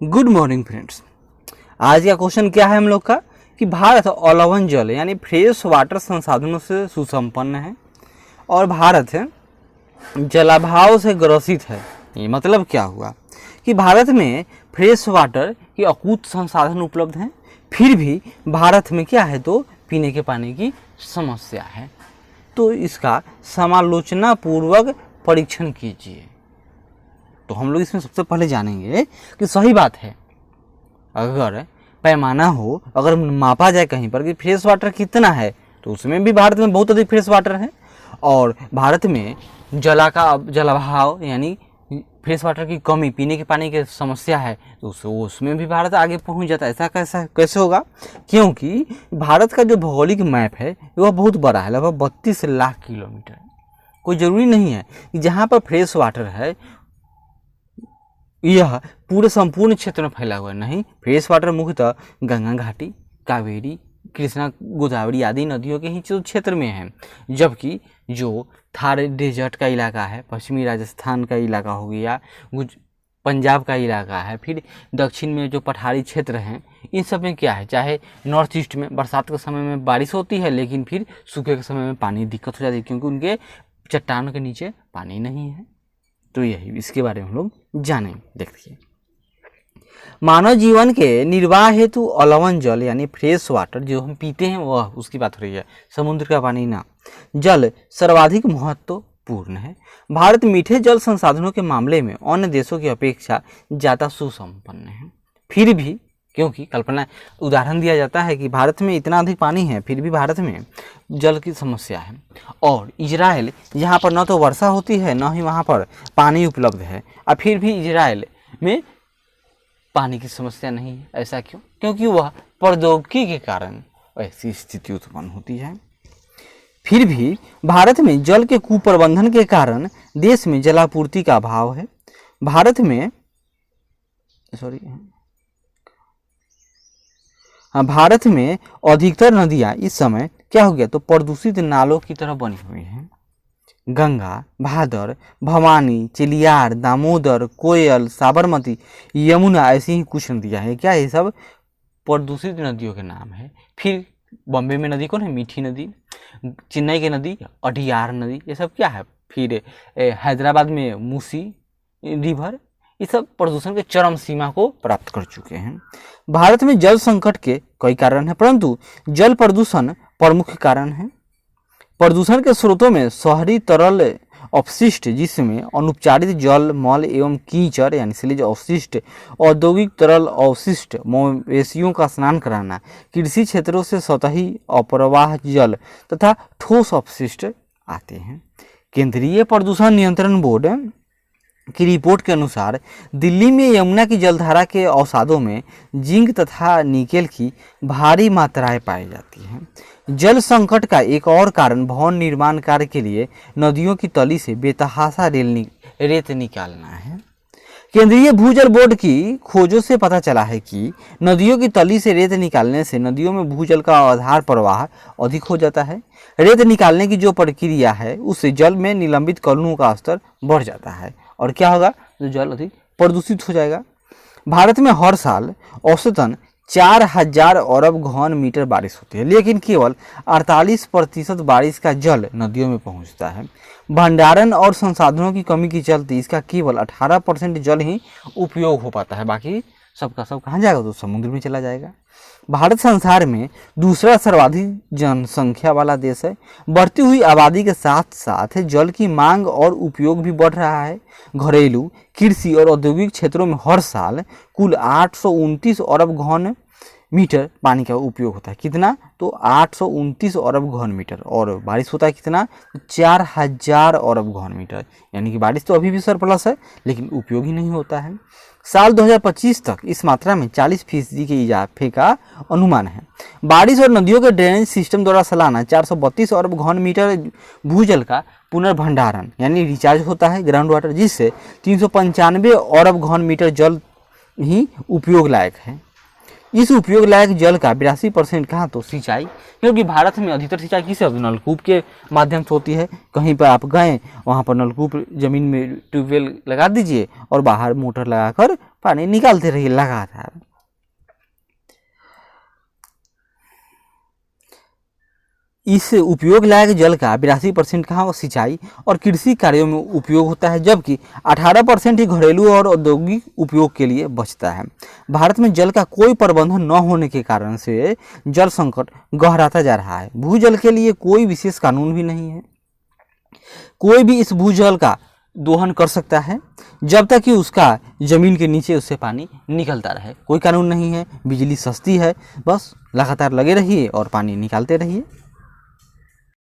Good morning friends. आज का question क्या है हम लोग का कि भारत लवण जल यानी फ्रेश वाटर संसाधनों से सुसंपन्न है और भारत है जलाभाव से ग्रसित है। ये मतलब क्या हुआ कि भारत में फ्रेश वाटर के अकूत संसाधन उपलब्ध हैं, फिर भी भारत में क्या है तो पीने के पानी की समस्या है। तो इसका समालोचना पूर्वक परीक्षण कीजिए। तो हम लोग इसमें सबसे पहले जानेंगे कि सही बात है, अगर पैमाना हो, अगर मापा जाए कहीं पर कि फ्रेश वाटर कितना है तो उसमें भी भारत में बहुत अधिक फ्रेश वाटर है, और भारत में जलाभाव यानी फ्रेश वाटर की कमी, पीने के पानी की समस्या है तो उसमें भी भारत आगे पहुंच जाता है। ऐसा कैसे होगा? क्योंकि भारत का जो भौगोलिक मैप है वह बहुत बड़ा है, लगभग 32 लाख किलोमीटर। कोई ज़रूरी नहीं है कि जहाँ पर फ्रेश वाटर है यह पूरे संपूर्ण क्षेत्र में फैला हुआ है। नहीं, फ्रेश वाटर मुख्यतः गंगा घाटी, कावेरी, कृष्णा, गोदावरी आदि नदियों के ही क्षेत्र में है, जबकि जो थार डेजर्ट का इलाका है, पश्चिमी राजस्थान का इलाका हो गया, पंजाब का इलाका है, फिर दक्षिण में जो पठारी क्षेत्र हैं, इन सब में क्या है, चाहे नॉर्थ ईस्ट में बरसात के समय में बारिश होती है लेकिन फिर सूखे के समय में पानी दिक्कत हो जाती है क्योंकि उनके चट्टानों के नीचे पानी नहीं है। तो यही इसके बारे में हम लोग जानें। देखिए, मानव जीवन के निर्वाह हेतु लवण जल यानी फ्रेश वाटर जो हम पीते हैं वह उसकी बात हो रही है, समुद्र का पानी ना। जल सर्वाधिक महत्वपूर्ण है। भारत मीठे जल संसाधनों के मामले में अन्य देशों की अपेक्षा ज़्यादा सुसंपन्न है। फिर भी क्योंकि कल्पना उदाहरण दिया जाता है कि भारत में इतना अधिक पानी है फिर भी भारत में जल की समस्या है, और इजराइल जहाँ पर न तो वर्षा होती है न ही वहाँ पर पानी उपलब्ध है, और फिर भी इजराइल में पानी की समस्या नहीं है। ऐसा क्यों? क्योंकि वह प्रौद्योगिकी के कारण ऐसी स्थिति उत्पन्न होती है। फिर भी भारत में जल के कुप्रबंधन के कारण देश में जलापूर्ति का अभाव है। भारत में अधिकतर नदियाँ इस समय क्या हो गया तो प्रदूषित नालों की तरह बनी हुई हैं। गंगा, भादर, भवानी, चिलियार, दामोदर, कोयल, साबरमती, यमुना ऐसी ही कुछ नदियाँ हैं। क्या ये सब प्रदूषित नदियों के नाम है? फिर बॉम्बे में नदी कौन है? मीठी नदी। चेन्नई की नदी अडियार नदी, ये सब क्या है? फिर हैदराबाद में मूसी रिवर, ये सब प्रदूषण के चरम सीमा को प्राप्त कर चुके हैं। भारत में जल संकट के कई कारण हैं, परंतु जल प्रदूषण प्रमुख कारण है। प्रदूषण के स्रोतों में शहरी तरल अपशिष्ट जिसमें अनुपचारित जल, मल एवं कीचड़ यानी सीलेज अवशिष्ट, औद्योगिक तरल अवशिष्ट, मवेशियों का स्नान कराना, कृषि क्षेत्रों से सतही अप्रवाह जल तथा ठोस अपशिष्ट आते हैं। केंद्रीय प्रदूषण नियंत्रण बोर्ड की रिपोर्ट के अनुसार दिल्ली में यमुना की जलधारा के अवसादों में जिंक तथा निकेल की भारी मात्राएं पाई जाती हैं। जल संकट का एक और कारण भवन निर्माण कार्य के लिए नदियों की तली से बेतहाशा रेत निकालना है। केंद्रीय भूजल बोर्ड की खोजों से पता चला है कि नदियों की तली से रेत निकालने से नदियों में भूजल का आधार प्रवाह अधिक हो जाता है। रेत निकालने की जो प्रक्रिया है उससे जल में निलंबित कणों का स्तर बढ़ जाता है और क्या होगा तो जल अधिक प्रदूषित हो जाएगा। भारत में हर साल औसतन 4000 अरब घन मीटर बारिश होती है, लेकिन केवल 48% बारिश का जल नदियों में पहुंचता है। भंडारण और संसाधनों की कमी के चलते इसका केवल 18% जल ही उपयोग हो पाता है, बाकी सबका सब कहाँ जाएगा तो समुद्र में चला जाएगा। भारत संसार में दूसरा सर्वाधिक जनसंख्या वाला देश है। बढ़ती हुई आबादी के साथ साथ जल की मांग और उपयोग भी बढ़ रहा है। घरेलू, कृषि और औद्योगिक क्षेत्रों में हर साल कुल 829 अरब घन मीटर पानी का उपयोग होता है। कितना? तो 829 अरब घन मीटर, और बारिश होता है कितना? 4000 अरब घन मीटर। यानी कि बारिश तो अभी भी सरप्लस है लेकिन उपयोग ही नहीं होता है। साल 2025 तक इस मात्रा में 40% के इजाफे का अनुमान है। बारिश और नदियों के ड्रेनेज सिस्टम द्वारा सालाना 432 अरब घन मीटर भूजल का पुनर्भंडारण यानी रिचार्ज होता है ग्राउंड वाटर, जिससे 395 अरब घन मीटर जल ही उपयोग लायक है। इस उपयोग लायक जल का 82% कहाँ तो सिंचाई, क्योंकि भारत में अधिकतर सिंचाई किससे होती है? नलकूप के माध्यम से होती है। कहीं पर आप गए वहाँ पर नलकूप जमीन में ट्यूबवेल लगा दीजिए और बाहर मोटर लगाकर पानी निकालते रहिए लगातार। इस उपयोग लायक जल का 82% कहाँ सिंचाई और कृषि कार्यों में उपयोग होता है, जबकि 18% ही घरेलू और औद्योगिक उपयोग के लिए बचता है। भारत में जल का कोई प्रबंधन न होने के कारण से जल संकट गहराता जा रहा है। भूजल के लिए कोई विशेष कानून भी नहीं है। कोई भी इस भूजल का दोहन कर सकता है जब तक कि उसका जमीन के नीचे उससे पानी निकलता रहे। कोई कानून नहीं है। बिजली सस्ती है, बस लगातार लगे रहिए और पानी निकालते रहिए।